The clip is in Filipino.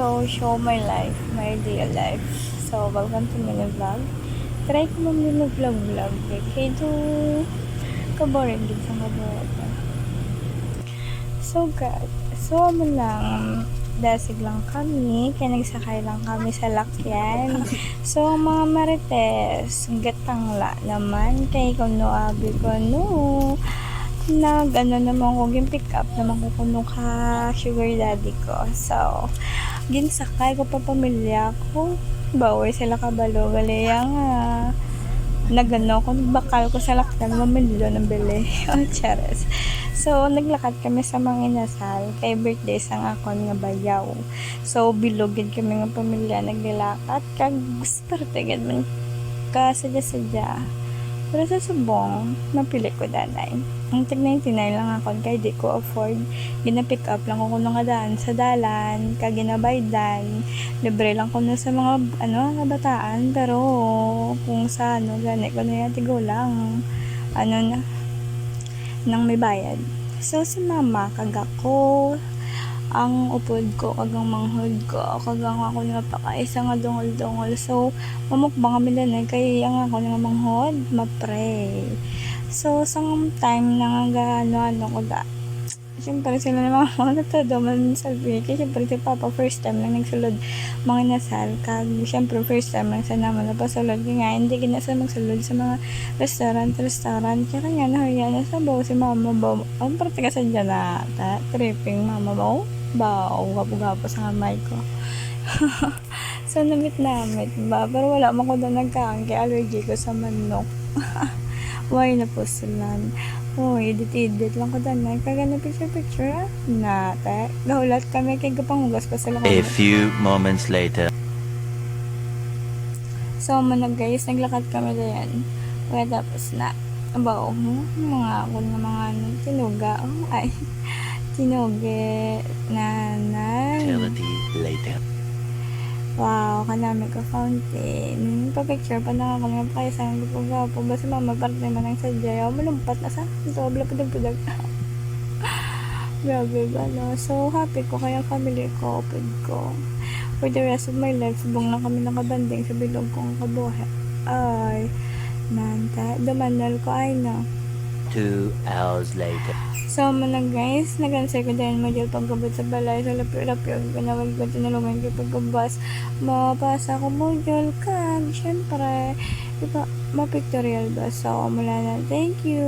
So, show my life, my real life. So, welcome to my vlog. Try ko man din mag-vlog-vlog. Kaya ito, kaboring din sa kaboring. So, God. So, mo lang, dasig lang kami. Kaya nagsakay lang kami sa lakyan. So, mga marites, gatangla naman. Kaya ko no, abi ko no. Naman ko, pick up naman ko kuno ka sugar daddy ko. So, ginsakay ko pa pamilya ko. Bawal sila kabalo. Galaya nga. Nagano ko, bakal ko sa laktan, mamilyo ng bili. Oh, chares. So, naglakad kami sa mga inasal. Kay birthday sang akon nga bayaw. So, bilogin kami nga pamilya. Naglalakad. Kag, sparte man ka sadya-sadya. Pero sa subong, napili ko danay. Ang tig-99 lang ako, kaya di ko afford. Gina-pick up lang ko nung kadaan sa dalan, kaya ginabaydan. Libre lang ko na sa mga, kabataan. Pero, kung sa, gani ko na yan, tigo lang. Nang may bayad. So, si mama, kagako, ang upod ko, kagang manghod ko, kagang ako nga pakaisa nga dungol-dungol. So, mamukbang kami din kaya nga ako nga manghod, mapray. So, sang time na nga ano ko da. Siyempre, sila naman mga natadaman sa Vicky. Siyempre, si Papa, first time lang nagsulod mga nasal. Kag, siyempre, first time lang sa naman napasulod. Kaya nga, hindi ginasa magsulod sa mga restaurant. Kaya nga, nahuya na sa baw si Mama Baw. Ang parte ka sa dyan na, tripping Mama Baw. Gapo-gapo sa kamay ko. So, namit ba? Pero wala mo ko na nagkaang kaya allergy ko sa manok. Why na po silan? Edit lang ko doon. Kaya na picture. Gahulat kami kay gapanghugas ko sa lakad. A few moments later. So, guys, naglakad kami diyan. Kaya tapos na. Abaw mo, mga ako na mga tinuga. Tinuge, nanay. Eternity later. Wow, kanami ka fountain. Pa-picture pa na ako nga pa kaya saan ko gapo. Basta mama parte naman ang sadya. Malumpat na sa sobra pudag-pudag. Grabe ba, no? So, happy ko kaya family ko, opid ko. For the rest of my life, subong lang kami nakabanding sa bilog kong kabuhay. Ay, dumanal ko ay na. 2 hours later. So, guys, nag-answer ko dahil module pagkabot sa balay. So, lapyo-lapyo, ganawag ko, tinulungan ko pagkabas. Mapasa ko module kag, syempre, mapictorial ba? So, mula na, thank you!